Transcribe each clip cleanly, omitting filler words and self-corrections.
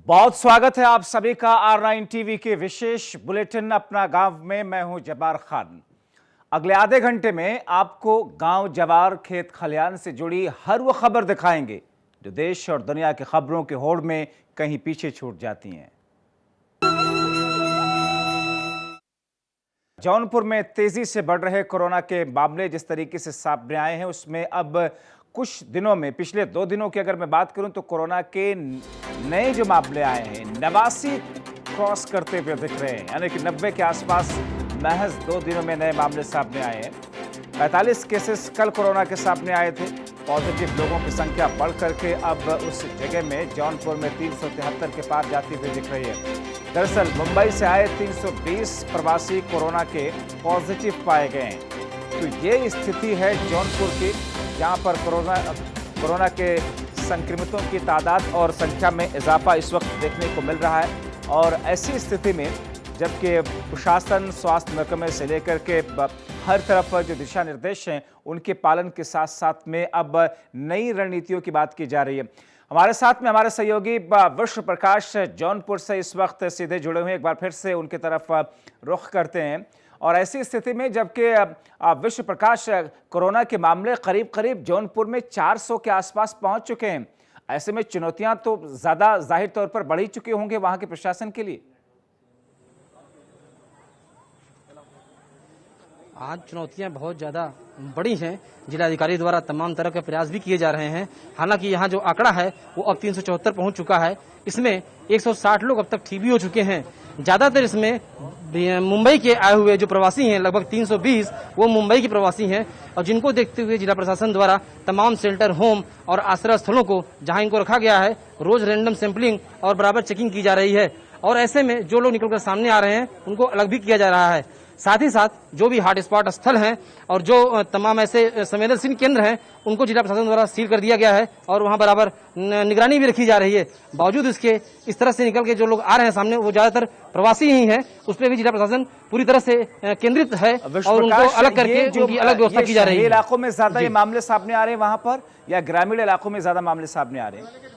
बहुत स्वागत है आप सभी का R9 टीवी के विशेष बुलेटिन अपना गांव में। मैं हूं जब्बार खान। अगले आधे घंटे में आपको गांव, जवार, खेत खलियान से जुड़ी हर वो खबर दिखाएंगे जो देश और दुनिया की खबरों के होड़ में कहीं पीछे छूट जाती हैं। जौनपुर में तेजी से बढ़ रहे कोरोना के मामले जिस तरीके से सामने आए हैं, उसमें अब कुछ दिनों में, पिछले 2 दिनों की अगर मैं बात करूं तो कोरोना के नए जो मामले आए हैं 89 क्रॉस करते हुए दिख रहे हैं, यानी कि 90 के आसपास महज 2 दिनों में नए मामले सामने आए हैं। 45 केसेस कल कोरोना के सामने आए थे। पॉजिटिव लोगों की संख्या बढ़ करके अब उस जगह में जौनपुर में 373 के पार जाती हुई दिख रही है। दरअसल मुंबई से आए 320 प्रवासी कोरोना के पॉजिटिव पाए गए हैं। तो ये स्थिति है जौनपुर की, जहां पर कोरोना के संक्रमितों की तादाद और संख्या में इजाफा इस वक्त देखने को मिल रहा है। और ऐसी स्थिति में जबकि प्रशासन, स्वास्थ्य महकमे से लेकर के हर तरफ जो दिशा निर्देश हैं उनके पालन के साथ साथ में अब नई रणनीतियों की बात की जा रही है। हमारे साथ में हमारे सहयोगी विश्व प्रकाश जौनपुर से इस वक्त सीधे जुड़े हुए, एक बार फिर से उनकी तरफ रुख करते हैं। और ऐसी स्थिति में जबकि विश्व प्रकाश, कोरोना के मामले करीब करीब जौनपुर में 400 के आसपास पहुंच चुके हैं, ऐसे में चुनौतियां तो ज्यादा जाहिर तौर पर बढ़ ही चुकी होंगे वहां के प्रशासन के लिए। आज चुनौतियां बहुत ज़्यादा बड़ी हैं। जिलाधिकारी द्वारा तमाम तरह के प्रयास भी किए जा रहे हैं। हालांकि यहाँ जो आंकड़ा है वो अब 374 पहुंच चुका है। इसमें 160 लोग अब तक ठीक भी हो चुके हैं। ज़्यादातर इसमें मुंबई के आए हुए जो प्रवासी हैं, लगभग 320 वो मुंबई के प्रवासी हैं, और जिनको देखते हुए जिला प्रशासन द्वारा तमाम शेल्टर होम और आश्रय स्थलों को जहाँ इनको रखा गया है, रोज रैंडम सैंपलिंग और बराबर चेकिंग की जा रही है। और ऐसे में जो लोग निकलकर सामने आ रहे हैं उनको अलग भी किया जा रहा है। साथ ही साथ जो भी हॉटस्पॉट स्थल हैं और जो तमाम ऐसे संवेदनशील केंद्र हैं उनको जिला प्रशासन द्वारा सील कर दिया गया है और वहां बराबर निगरानी भी रखी जा रही है। बावजूद इसके इस तरह से निकल के जो लोग आ रहे हैं सामने, वो ज्यादातर प्रवासी ही हैं। उस पर भी जिला प्रशासन पूरी तरह से केंद्रित है और उनको अलग करके उनकी अलग व्यवस्था की जा रही है। इलाकों में ज्यादा ये मामले सामने आ रहे हैं वहां पर, या ग्रामीण इलाकों में ज्यादा मामले सामने आ रहे हैं?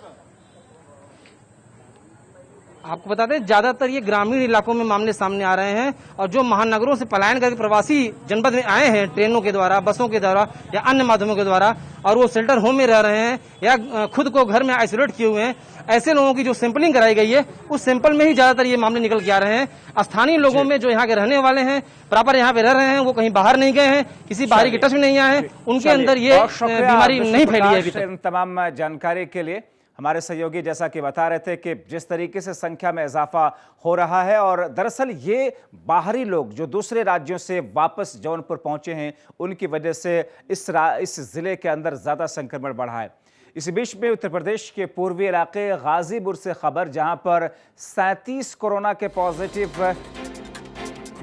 आपको बता दें, ज्यादातर ये ग्रामीण इलाकों में मामले सामने आ रहे हैं। और जो महानगरों से पलायन करके प्रवासी जनपद में आए हैं ट्रेनों के द्वारा, बसों के द्वारा या अन्य माध्यमों के द्वारा, और वो शेल्टर होम में रह रहे हैं या खुद को घर में आइसोलेट किए हुए हैं, ऐसे लोगों की जो सैंपलिंग कराई गई है उस सैंपल में ही ज्यादातर ये मामले निकल के आ रहे हैं। स्थानीय लोगों में जो यहाँ के रहने वाले हैं, प्रॉपर यहाँ पे रह रहे हैं, वो कहीं बाहर नहीं गए हैं, किसी बाहरी के टच में नहीं आए हैं, उनके अंदर ये बीमारी नहीं फैली है अभी तक। तमाम जानकारी के लिए हमारे सहयोगी जैसा कि बता रहे थे कि जिस तरीके से संख्या में इजाफा हो रहा है, और दरअसल ये बाहरी लोग जो दूसरे राज्यों से वापस जौनपुर पहुंचे हैं उनकी वजह से इस जिले के अंदर ज्यादा संक्रमण बढ़ा है। इसी बीच में उत्तर प्रदेश के पूर्वी इलाके गाजीपुर से खबर, जहां पर 37 कोरोना के पॉजिटिव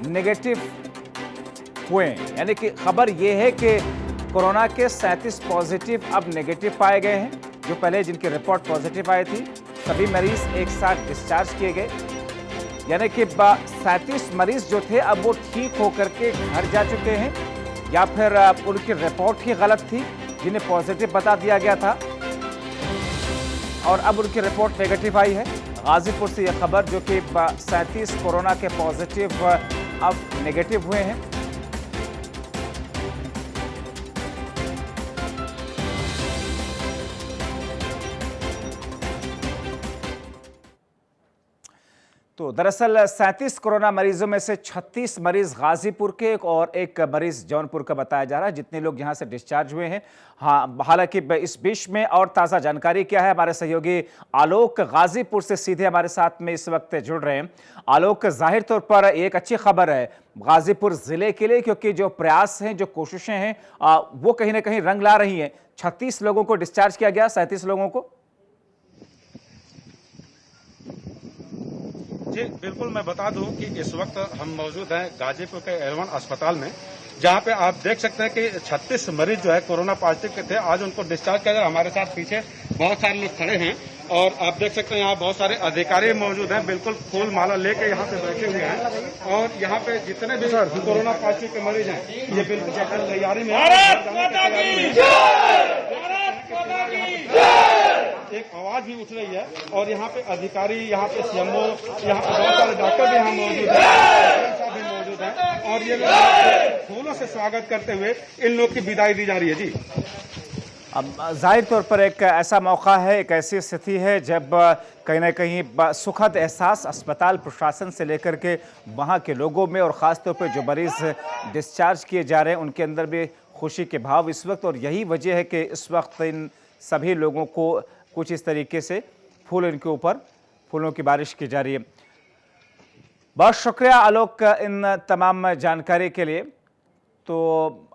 नेगेटिव हुए, यानी कि खबर यह है कि कोरोना के 37 पॉजिटिव अब नेगेटिव पाए गए हैं। जो पहले जिनकी रिपोर्ट पॉजिटिव आई थी सभी मरीज एक साथ डिस्चार्ज किए गए, यानी कि 37 मरीज जो थे अब वो ठीक होकर के घर जा चुके हैं, या फिर उनकी रिपोर्ट ही गलत थी जिन्हें पॉजिटिव बता दिया गया था और अब उनकी रिपोर्ट नेगेटिव आई है। गाजीपुर से यह खबर जो कि 37 कोरोना के पॉजिटिव अब नेगेटिव हुए हैं। तो दरअसल 37 कोरोना मरीजों में से 36 मरीज गाजीपुर के और एक मरीज जौनपुर का बताया जा रहा है, जितने लोग यहां से डिस्चार्ज हुए हैं। हाँ, हालांकि इस बीच में और ताज़ा जानकारी क्या है, हमारे सहयोगी आलोक गाजीपुर से सीधे हमारे साथ में इस वक्त जुड़ रहे हैं। आलोक, जाहिर तौर पर एक अच्छी खबर है गाजीपुर जिले के लिए, क्योंकि जो प्रयास हैं, जो कोशिशें हैं वो कहीं ना कहीं रंग ला रही हैं। 36 लोगों को डिस्चार्ज किया गया, 37 लोगों को। जी बिल्कुल, मैं बता दूं कि इस वक्त हम मौजूद हैं गाजीपुर के एल1 अस्पताल में, जहां पे आप देख सकते हैं कि 36 मरीज जो है कोरोना पॉजिटिव के थे, आज उनको डिस्चार्ज किया गया। हमारे साथ पीछे बहुत सारे लोग खड़े हैं और आप देख सकते हैं यहाँ बहुत सारे अधिकारी मौजूद हैं, बिल्कुल फूल माला लेके यहाँ पे बैठे हुए हैं। और यहाँ पे जितने भी कोरोना पॉजिटिव के मरीज हैं ये बिल्कुल तैयारी में एक आवाज भी उठ रही है और यहाँ पे अधिकारी, यहाँ पे सीएमओ, यहाँ पे बहुत सारे डॉक्टर भी यहाँ मौजूद हैं, साहब भी मौजूद हैं और ये लोग फूलों से स्वागत करते हुए इन लोग की विदाई दी जा रही है। जी, अब जाहिर तौर पर एक ऐसा मौका है, एक ऐसी स्थिति है जब कहीं ना कहीं सुखद एहसास अस्पताल प्रशासन से लेकर के वहाँ के लोगों में और ख़ास तौर पर जो मरीज़ डिस्चार्ज किए जा रहे हैं उनके अंदर भी खुशी के भाव इस वक्त, और यही वजह है कि इस वक्त इन सभी लोगों को कुछ इस तरीके से फूल इनके ऊपर फूलों की बारिश की जा रही है। बहुत शुक्रिया आलोक इन तमाम जानकारी के लिए। तो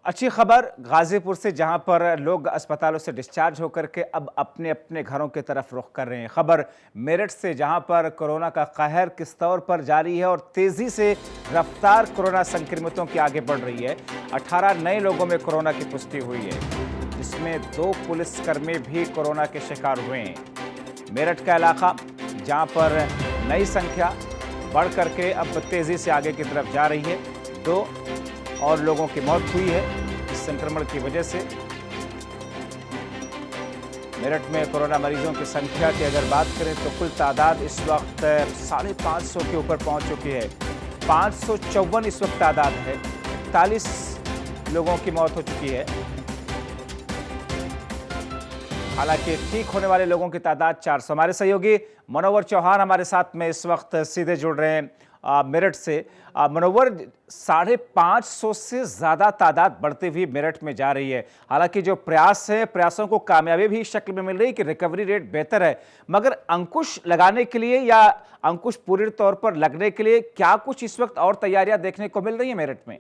अच्छी खबर गाजीपुर से, जहां पर लोग अस्पतालों से डिस्चार्ज होकर के अब अपने अपने घरों की तरफ रुख कर रहे हैं। खबर मेरठ से, जहां पर कोरोना का कहर किस तौर पर जारी है और तेजी से रफ्तार कोरोना संक्रमितों की आगे बढ़ रही है। 18 नए लोगों में कोरोना की पुष्टि हुई है, जिसमें 2 पुलिसकर्मी भी कोरोना के शिकार हुए हैं। मेरठ का इलाका जहां पर नई संख्या बढ़ करके अब तेजी से आगे की तरफ जा रही है। 2 और लोगों की मौत हुई है इस संक्रमण की वजह से। मेरठ में कोरोना मरीजों की संख्या की अगर बात करें तो कुल तादाद इस वक्त 550 के ऊपर पहुंच चुकी है। 554 इस वक्त तादाद है। 41 लोगों की मौत हो चुकी है। हालांकि ठीक होने वाले लोगों की तादाद 400। हमारे सहयोगी मनोवर चौहान हमारे साथ में इस वक्त सीधे जुड़ रहे हैं मेरठ से। मनोवर, 550 से ज़्यादा तादाद बढ़ती हुई मेरठ में जा रही है। हालांकि जो प्रयास है, प्रयासों को कामयाबी भी इस शक्ल में मिल रही है कि रिकवरी रेट बेहतर है, मगर अंकुश लगाने के लिए या अंकुश पूरी तौर पर लगने के लिए क्या कुछ इस वक्त और तैयारियां देखने को मिल रही है मेरठ में?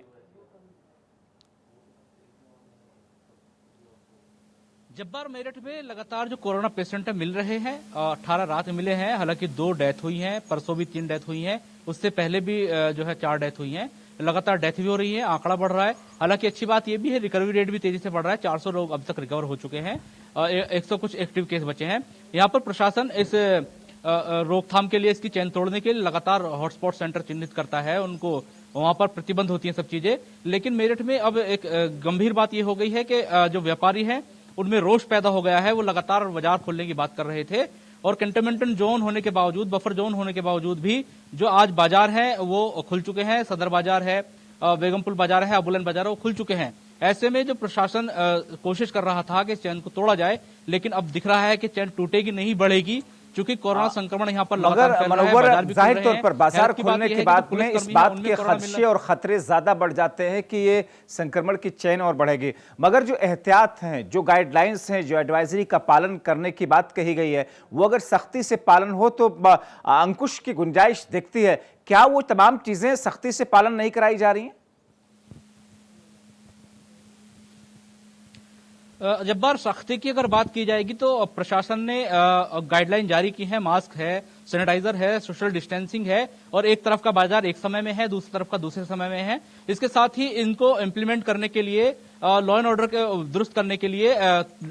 जब्बार, मेरठ में लगातार जो कोरोना पेशेंट मिल रहे हैं, 18 रात मिले हैं। हालांकि 2 डेथ हुई हैं, परसों भी 3 डेथ हुई हैं, उससे पहले भी जो है 4 डेथ हुई हैं। लगातार डेथ भी हो रही है, आंकड़ा बढ़ रहा है। हालांकि अच्छी बात यह भी है, रिकवरी रेट भी तेजी से बढ़ रहा है। 400 लोग अब तक रिकवर हो चुके हैं, 100 कुछ एक्टिव केस बचे हैं। यहाँ पर प्रशासन इस रोकथाम के लिए, इसकी चैन तोड़ने के लिए लगातार हॉटस्पॉट सेंटर चिन्हित करता है, उनको वहां पर प्रतिबंध होती है सब चीजें। लेकिन मेरठ में अब एक गंभीर बात यह हो गई है कि जो व्यापारी हैं उनमें रोष पैदा हो गया है। वो लगातार बाजार खोलने की बात कर रहे थे और कंटेनमेंट जोन होने के बावजूद, बफर जोन होने के बावजूद भी जो आज बाजार है वो खुल चुके हैं। सदर बाजार है, बेगमपुर बाजार है, अबुलन बाजार है, वो खुल चुके हैं। ऐसे में जो प्रशासन कोशिश कर रहा था कि इस चैन को तोड़ा जाए, लेकिन अब दिख रहा है कि चैन टूटेगी नहीं, बढ़ेगी, क्योंकि कोरोना संक्रमण यहाँ पर लगातार फैल रहा है। बाजार भी जाहिर तौर पर बाजार खुलने की बात में इस बात के खदशे और खतरे ज्यादा बढ़ जाते हैं कि ये संक्रमण की चेन और बढ़ेगी। मगर जो एहतियात हैं, जो गाइडलाइंस हैं, जो एडवाइजरी का पालन करने की बात कही गई है, वो अगर सख्ती से पालन हो तो अंकुश की गुंजाइश दिखती है। क्या वो तमाम चीजें सख्ती से पालन नहीं कराई जा रही हैं? जब्बार, सख्ती की अगर बात की जाएगी तो प्रशासन ने गाइडलाइन जारी की है। मास्क है, सैनिटाइजर है, सोशल डिस्टेंसिंग है, और एक तरफ का बाजार एक समय में है, दूसरी तरफ का दूसरे समय में है। इसके साथ ही इनको इम्प्लीमेंट करने के लिए, लॉ एंड ऑर्डर के दुरुस्त करने के लिए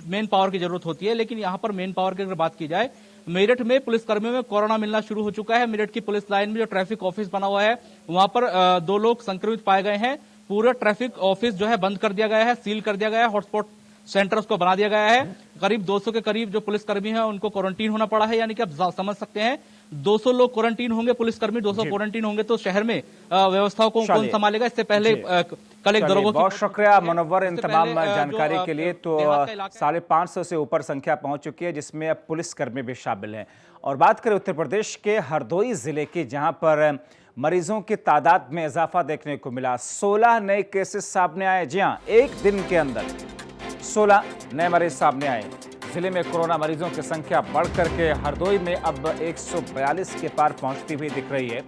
मेन पावर की जरूरत होती है। लेकिन यहाँ पर मेन पावर की अगर बात की जाए, मेरठ में पुलिसकर्मियों में कोरोना मिलना शुरू हो चुका है। मेरठ की पुलिस लाइन में जो ट्रैफिक ऑफिस बना हुआ है, वहां पर 2 लोग संक्रमित पाए गए हैं। पूरा ट्रैफिक ऑफिस जो है बंद कर दिया गया है, सील कर दिया गया है, हॉटस्पॉट सेंटर उसको बना दिया गया है। करीब 200 के करीब जो पुलिसकर्मी हैं उनको क्वारंटीन होना पड़ा है। यानी कि आप समझ सकते हैं, 200 लोग क्वारंटीन होंगे, पुलिसकर्मी 200 क्वारंटीन होंगे, तो शहर में व्यवस्थाओं को कौन संभालेगा? इससे पहले कल एक दरोगा। बहुत शुक्रिया मनोवर इन तमाम जानकारी के लिए। तो 550 से ऊपर संख्या पहुंच चुकी है, जिसमें अब पुलिसकर्मी भी शामिल हैं। और बात करें उत्तर प्रदेश के हरदोई जिले की, जहां पर मरीजों की तादाद में इजाफा देखने को मिला। 16 नए केसेस सामने आए। जी हां, एक दिन के अंदर 16 नए मरीज सामने आए। जिले में कोरोना मरीजों की संख्या बढ़कर के हरदोई में अब 142 के पार पहुंचती हुई दिख रही है।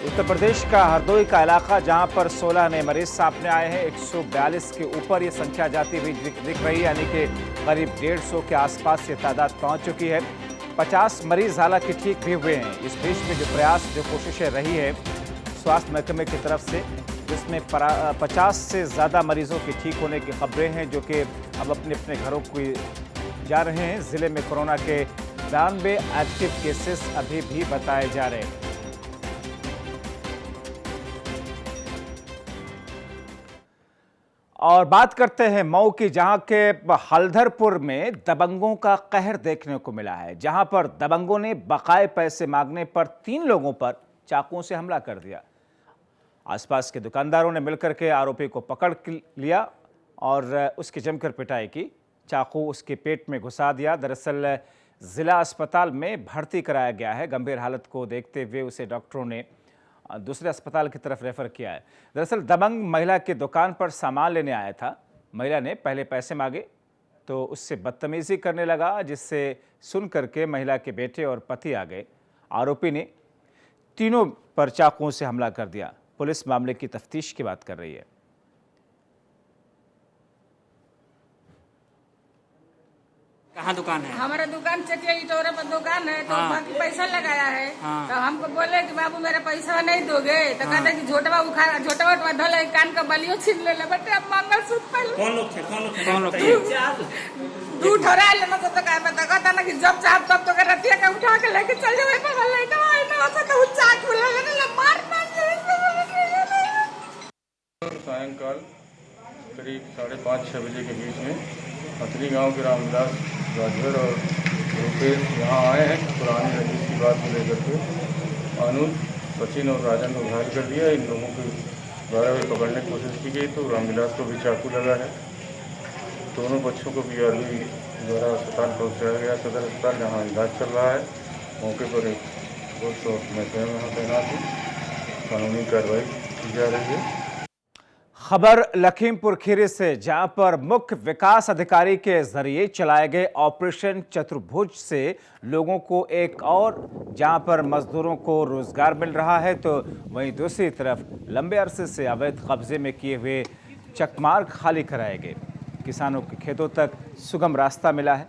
उत्तर प्रदेश का हरदोई का इलाका, जहां पर 16 नए मरीज सामने आए हैं, 142 के ऊपर ये संख्या जाती हुई दिख रही है। यानी कि करीब 150 के आसपास ये तादाद पहुंच चुकी है। 50 मरीज हालांकि ठीक भी हुए हैं। इस बीच में जो प्रयास, जो कोशिशें रही है स्वास्थ्य महकमे की तरफ से, जिसमें 50 से ज़्यादा मरीजों के ठीक होने की खबरें हैं, जो कि अब अपने अपने घरों को जा रहे हैं। ज़िले में कोरोना के 92 एक्टिव केसेस अभी भी बताए जा रहे हैं। और बात करते हैं मऊ की, जहां के हल्दरपुर में दबंगों का कहर देखने को मिला है, जहां पर दबंगों ने बकाए पैसे मांगने पर 3 लोगों पर चाकुओं से हमला कर दिया। आसपास के दुकानदारों ने मिलकर के आरोपी को पकड़ लिया और उसकी जमकर पिटाई की। चाकू उसके पेट में घुसा दिया। दरअसल जिला अस्पताल में भर्ती कराया गया है। गंभीर हालत को देखते हुए उसे डॉक्टरों ने दूसरे अस्पताल की तरफ रेफर किया है। दरअसल दबंग महिला की दुकान पर सामान लेने आया था। महिला ने पहले पैसे मांगे तो उससे बदतमीजी करने लगा, जिससे सुन करके महिला के बेटे और पति आ गए। आरोपी ने तीनों पर चाकुओं से हमला कर दिया। पुलिस मामले की तफ्तीश की बात कर रही है। कहाँ दुकान है? हमारा दुकान चटिया इटोरा पर दुकान है, तो बाकी पैसा लगाया है। तो हमको बोले कि बाबू मेरा पैसा नहीं दोगे, तो कहते कि झोटवा धोल कान का बलियो छीन ले बेटे। अब मंगलसूत्र कौन लोग थे? तू ठोरा लेना तो कहता ना कि जब चाह तब तो रतिया का उठा के लेके चल जाए। सायंकाल करीब 5:30-6 बजे के बीच में पथरी गांव के रामदास राजभर और रुपेश यहाँ आए हैं। पुरानी रंजिश की बात को लेकर के अनुज, सचिन और राजन को घायल कर दिया। इन लोगों को 12 बजे पकड़ने की कोशिश की गई तो रामविलास को भी चाकू लगा है। दोनों बच्चों को BRB द्वारा अस्पताल पहुँचाया गया, सदर अस्पताल, जहाँ इलाज चल रहा है। मौके पर एक पुलिस और मैं स्वयं यहाँ तैनात हूँ। कानूनी कार्रवाई की जा रही है। खबर लखीमपुर खीरी से, जहां पर मुख्य विकास अधिकारी के जरिए चलाए गए ऑपरेशन चतुर्भुज से लोगों को एक और जहां पर मजदूरों को रोजगार मिल रहा है, तो वहीं दूसरी तरफ लंबे अरसे से अवैध कब्जे में किए हुए चकमार्ग खाली कराए गए। किसानों के खेतों तक सुगम रास्ता मिला है।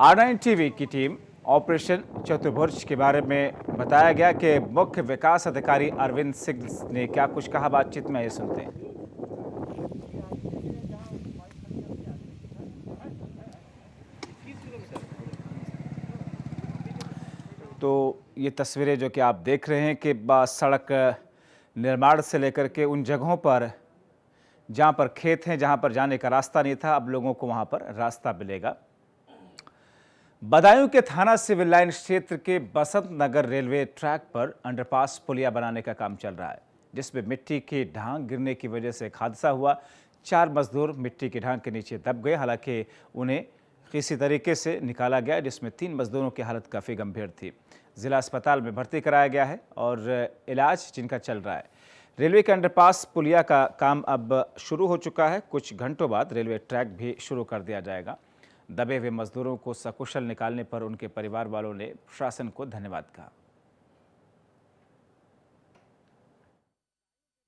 R9 TV की टीम ऑपरेशन चतुर्भुज के बारे में बताया गया कि मुख्य विकास अधिकारी अरविंद सिंह ने क्या कुछ कहा। बातचीत में ये सुनते हैं। तो ये तस्वीरें जो कि आप देख रहे हैं कि सड़क निर्माण से लेकर के उन जगहों पर जहां पर खेत हैं, जहां पर जाने का रास्ता नहीं था, अब लोगों को वहां पर रास्ता मिलेगा। बदायूं के थाना सिविल लाइन क्षेत्र के बसंत नगर रेलवे ट्रैक पर अंडरपास पुलिया बनाने का काम चल रहा है, जिसमें मिट्टी की ढांक गिरने की वजह से एक हादसा हुआ। 4 मजदूर मिट्टी की ढांक के नीचे दब गए। हालांकि उन्हें किसी तरीके से निकाला गया, जिसमें 3 मजदूरों की हालत काफ़ी गंभीर थी। जिला अस्पताल में भर्ती कराया गया है और इलाज जिनका चल रहा है। रेलवे के अंडरपास पुलिया का काम अब शुरू हो चुका है। कुछ घंटों बाद रेलवे ट्रैक भी शुरू कर दिया जाएगा। दबे हुए मजदूरों को सकुशल निकालने पर उनके परिवार वालों ने प्रशासन को धन्यवाद कहा।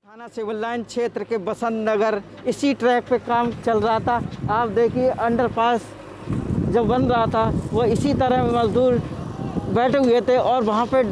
थाना सिविल लाइन क्षेत्र के बसंत नगर इसी ट्रैक पे काम चल रहा था। आप देखिए अंडरपास जब बन रहा था वो इसी तरह मजदूर बैठे हुए थे और वहाँ पे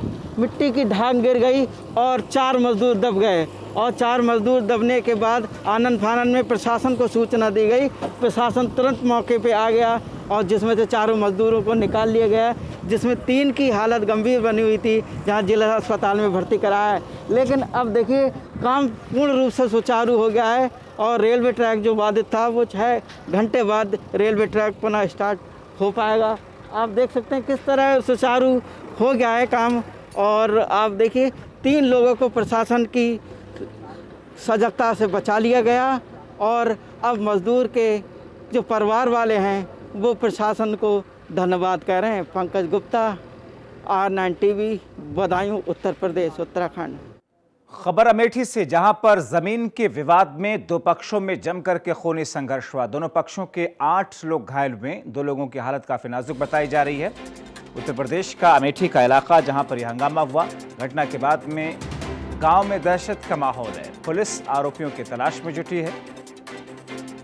मिट्टी की ढांक गिर गई और 4 मजदूर दब गए। और 4 मजदूर दबने के बाद आनन फानन में प्रशासन को सूचना दी गई। प्रशासन तुरंत मौके पे आ गया और जिसमें से 4 मजदूरों को निकाल लिया गया, जिसमें 3 की हालत गंभीर बनी हुई थी, जहां जिला अस्पताल में भर्ती कराया है। लेकिन अब देखिए काम पूर्ण रूप से सुचारू हो गया है और रेलवे ट्रैक जो बाधित था वो 6 घंटे बाद रेलवे ट्रैक पुनः स्टार्ट हो पाएगा। आप देख सकते हैं किस तरह सुचारू हो गया है काम। और आप देखिए 3 लोगों को प्रशासन की सजगता से बचा लिया गया और अब मजदूर के जो परिवार वाले हैं वो प्रशासन को धन्यवाद कह रहे हैं। Pankaj Gupta, R9 TV, Badaun, Uttar Pradesh, Uttarakhand. खबर अमेठी से, जहां पर जमीन के विवाद में 2 पक्षों में जमकर के खूनी संघर्ष हुआ। दोनों पक्षों के 8 लोग घायल हुए। 2 लोगों की हालत काफी नाजुक बताई जा रही है। उत्तर प्रदेश का अमेठी का इलाका, जहां पर यह हंगामा हुआ। घटना के बाद में गांव में दहशत का माहौल है। पुलिस आरोपियों की तलाश में जुटी है।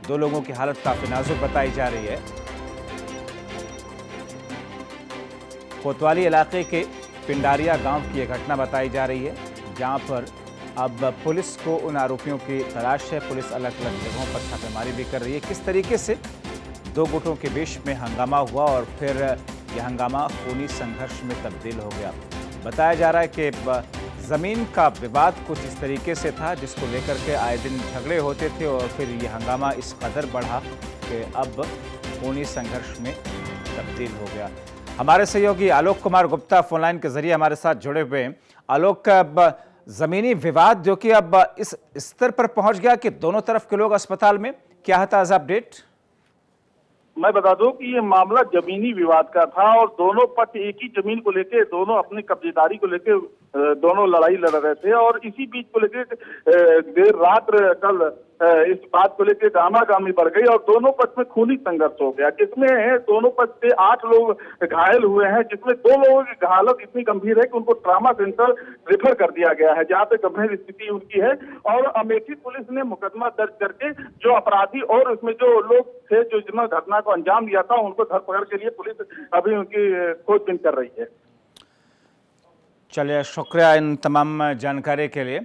2 लोगों की हालत काफी नाजुक बताई जा रही है। कोतवाली इलाके के पिंडारिया गांव की यह घटना बताई जा रही है, जहां पर अब पुलिस को उन आरोपियों की तलाश है। पुलिस अलग अलग जगहों पर छापेमारी भी कर रही है। किस तरीके से 2 गुटों के बीच में हंगामा हुआ और फिर यह हंगामा खूनी संघर्ष में तब्दील हो गया। बताया जा रहा है कि ज़मीन का विवाद कुछ इस तरीके से था जिसको लेकर के आए दिन झगड़े होते थे और फिर ये हंगामा इस कदर बढ़ा कि अब खूनी संघर्ष में तब्दील हो गया। हमारे सहयोगी आलोक कुमार गुप्ता फोनलाइन के जरिए हमारे साथ जुड़े हुए हैं। आलोक, अब ज़मीनी विवाद जो कि अब इस स्तर पर पहुंच गया कि दोनों तरफ के लोग अस्पताल में, क्या है ताज़ा अपडेट? मैं बता दूं कि ये मामला जमीनी विवाद का था और दोनों पक्ष एक ही जमीन को लेके, दोनों अपनी कब्जेदारी को लेके दोनों लड़ाई लड़ रहे थे और इसी बीच को लेके देर रात कल इस बात को लेके गामागामी बढ़ गई और दोनों पक्ष में खूनी संघर्ष हो गया, जिसमें दोनों पक्ष से 8 लोग घायल हुए हैं, जिसमें 2 लोगों की हालत इतनी गंभीर है कि उनको ट्रामा सेंटर रेफर कर दिया गया है, जहां पे गंभीर स्थिति उनकी है। और अमेठी पुलिस ने मुकदमा दर्ज करके जो अपराधी और उसमें जो लोग थे जो जिन्होंने घटना को अंजाम दिया था उनको धरपकड़ के लिए पुलिस अभी उनकी खोजबीन कर रही है। चलिए, शुक्रिया इन तमाम जानकारी के लिए।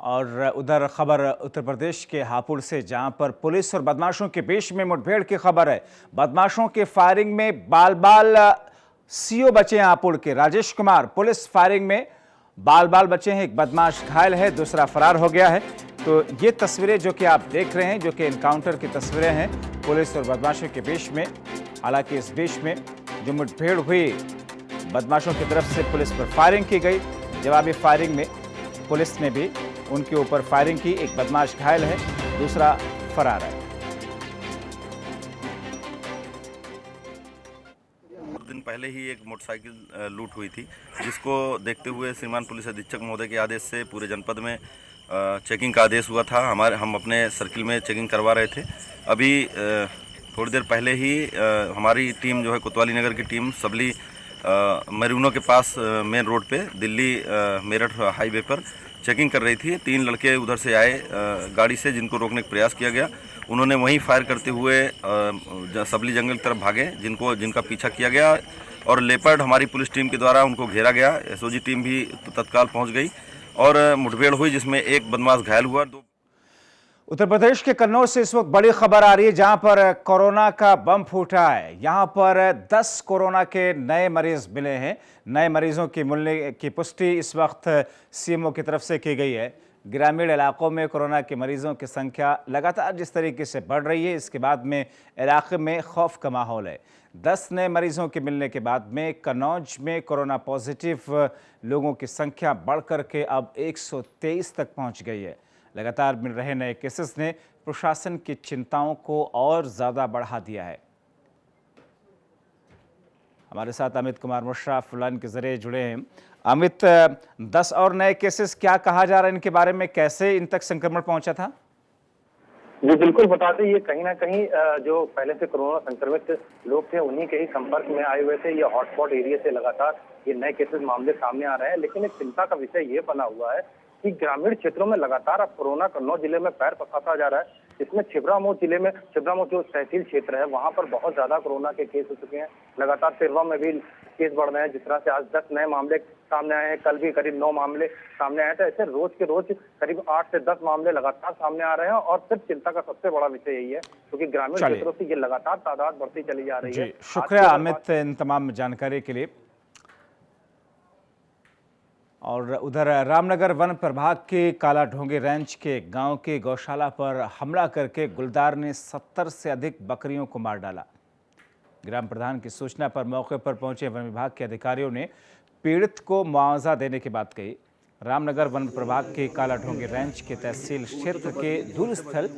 और उधर खबर उत्तर प्रदेश के हापुड़ से, जहां पर पुलिस और बदमाशों के बीच में मुठभेड़ की खबर है। बदमाशों के फायरिंग में बाल बाल सीओ बचे हैं हापुड़ के राजेश कुमार। पुलिस फायरिंग में बाल बाल बचे हैं, एक बदमाश घायल है, दूसरा फरार हो गया है। तो ये तस्वीरें जो कि आप देख रहे हैं, जो कि एनकाउंटर की तस्वीरें हैं पुलिस और बदमाशों के बीच में। हालांकि इस बीच में जो मुठभेड़ हुई, बदमाशों की तरफ से पुलिस पर फायरिंग की गई। जवाबी फायरिंग में पुलिस ने भी उनके ऊपर फायरिंग की। एक बदमाश घायल है, दूसरा फरार है। दिन पहले ही एक मोटरसाइकिल लूट हुई थी, जिसको देखते हुए श्रीमान पुलिस अधीक्षक महोदय के आदेश से पूरे जनपद में चेकिंग का आदेश हुआ था। हम अपने सर्किल में चेकिंग करवा रहे थे। अभी थोड़ी देर पहले ही हमारी टीम जो है कोतवाली नगर की टीम सबली मरीनो के पास मेन रोड पे दिल्ली मेरठ हाईवे पर चेकिंग कर रही थी। 3 लड़के उधर से आए गाड़ी से, जिनको रोकने का प्रयास किया गया। उन्होंने वहीं फायर करते हुए सबली जंगल की तरफ भागे, जिनका पीछा किया गया और लेपर्ड हमारी पुलिस टीम के द्वारा उनको घेरा गया। एसओजी टीम भी तत्काल पहुंच गई और मुठभेड़ हुई, जिसमें एक बदमाश घायल हुआ। उत्तर प्रदेश के कन्नौज से इस वक्त बड़ी खबर आ रही है, जहां पर कोरोना का बम फूटा है। यहां पर 10 कोरोना के नए मरीज मिले हैं। नए मरीजों की मिलने की पुष्टि इस वक्त सीएमओ की तरफ से की गई है। ग्रामीण इलाकों में कोरोना के मरीजों की संख्या लगातार जिस तरीके से बढ़ रही है, इसके बाद में इलाके में खौफ का माहौल है। 10 नए मरीजों के मिलने के बाद में कन्नौज में कोरोना पॉजिटिव लोगों की संख्या बढ़कर के अब 123 तक पहुंच गई है। लगातार मिल रहे नए केसेस ने प्रशासन की चिंताओं को और ज़्यादा बढ़ा दिया है। हमारे साथ अमित कुमार मिश्रा फोनलाइन के जरिए जुड़े हैं। अमित, 10 और नए केसेस, क्या कहा जा रहा है इनके बारे में, कैसे इन तक संक्रमण पहुंचा था? जी बिल्कुल, बता दें ये कहीं ना कहीं जो पहले से कोरोना संक्रमित लोग थे उन्हीं के ही संपर्क में आए हुए थे। ये हॉटस्पॉट एरिया से लगातार ये नए केसेस मामले सामने आ रहे हैं। लेकिन एक चिंता का विषय ये बना हुआ है कि ग्रामीण क्षेत्रों में लगातार अब कोरोना कन्नौज जिले में पैर पसारता जा रहा है। इसमें छिबरामऊ जिले में, छिबरामऊ जो तहसील क्षेत्र है वहां पर बहुत ज्यादा कोरोना के केस हो चुके हैं। लगातार तिरवा में भी केस बढ़ रहे हैं। जिस तरह से आज 10 नए मामले सामने आए हैं, कल भी करीब 9 मामले सामने आए थे। ऐसे रोज के रोज करीब 8 से 10 मामले लगातार सामने आ रहे हैं और सिर्फ चिंता का सबसे बड़ा विषय यही है क्योंकि ग्रामीण क्षेत्रों से ये लगातार तादाद बढ़ती चली जा रही है। शुक्रिया अमित इन तमाम जानकारी के लिए। और उधर रामनगर वन प्रभाग के काला ढोंगे रेंज के गांव के गौशाला पर हमला करके गुलदार ने 70 से अधिक बकरियों को मार डाला। ग्राम प्रधान की सूचना पर मौके पर पहुंचे वन विभाग के अधिकारियों ने पीड़ित को मुआवजा देने की बात कही। रामनगर वन प्रभाग के काला ढोंगे रेंज के तहसील क्षेत्र के दूरस्थल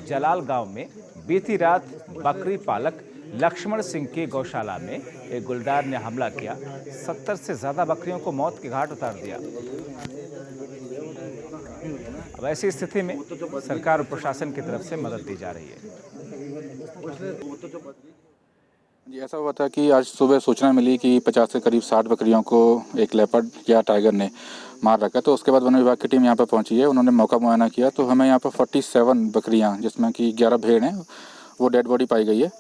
जलाल गांव में बीती रात बकरी पालक लक्ष्मण सिंह की गौशाला में एक गुलदार ने हमला किया। 70 से ज्यादा बकरियों को मौत के घाट उतार दिया। अब ऐसी स्थिति में सरकार और प्रशासन की तरफ से मदद दी जा रही है। जी, ऐसा हुआ था कि आज सुबह सूचना मिली कि 50 से करीब 60 बकरियों को एक लेपर्ड या टाइगर ने मार रखा। तो उसके बाद वन विभाग की टीम यहाँ पर पहुंची है। उन्होंने मौका मुआयना किया तो हमें यहाँ पर 47 बकरियाँ, जिसमें कि 11 भेड़ हैं, वो डेड बॉडी पाई गई है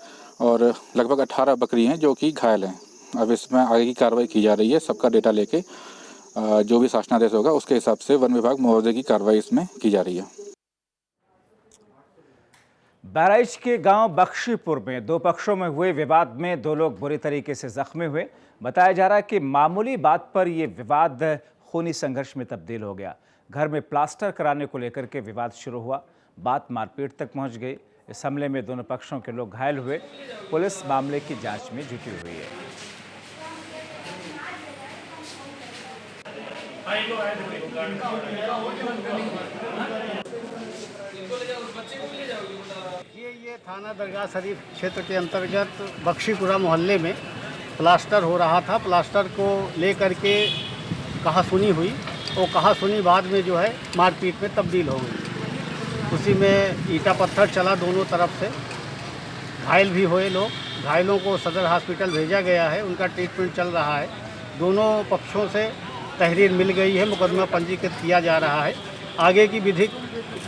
और लगभग 18 बकरी हैं जो कि घायल हैं। अब इसमें आगे की कार्रवाई की जा रही है। सबका डेटा लेके जो भी शासनादेश होगा उसके हिसाब से वन विभाग मुआवजे की कार्रवाई इसमें की जा रही है। बहराइच के गांव बख्शीपुर में 2 पक्षों में हुए विवाद में 2 लोग बुरी तरीके से जख्मी हुए। बताया जा रहा है कि मामूली बात पर यह विवाद खूनी संघर्ष में तब्दील हो गया। घर में प्लास्टर कराने को लेकर के विवाद शुरू हुआ, बात मारपीट तक पहुंच गई। इस हमले में दोनों पक्षों के लोग घायल हुए। पुलिस मामले की जांच में जुटी हुई है। ये थाना दरगाह शरीफ क्षेत्र के अंतर्गत बख्शीपुरा मोहल्ले में प्लास्टर हो रहा था। प्लास्टर को लेकर के कहासुनी हुई और कहासुनी बाद में जो है मारपीट में तब्दील हो गई। उसी में ईंटा पत्थर चला दोनों तरफ से, घायल भी हुए लोग। घायलों को सदर हॉस्पिटल भेजा गया है, उनका ट्रीटमेंट चल रहा है। दोनों पक्षों से तहरीर मिल गई है, मुकदमा पंजीकृत किया जा रहा है। आगे की विधिक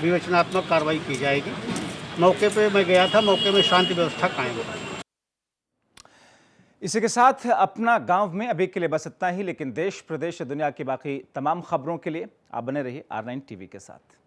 विवेचनात्मक कार्रवाई की जाएगी। मौके पे मैं गया था, मौके में शांति व्यवस्था कायम है। इसी के साथ अपना गांव में अभी के लिए बस इतना ही, लेकिन देश प्रदेश दुनिया की बाकी तमाम खबरों के लिए आप बने रहिए R9 टीवी के साथ।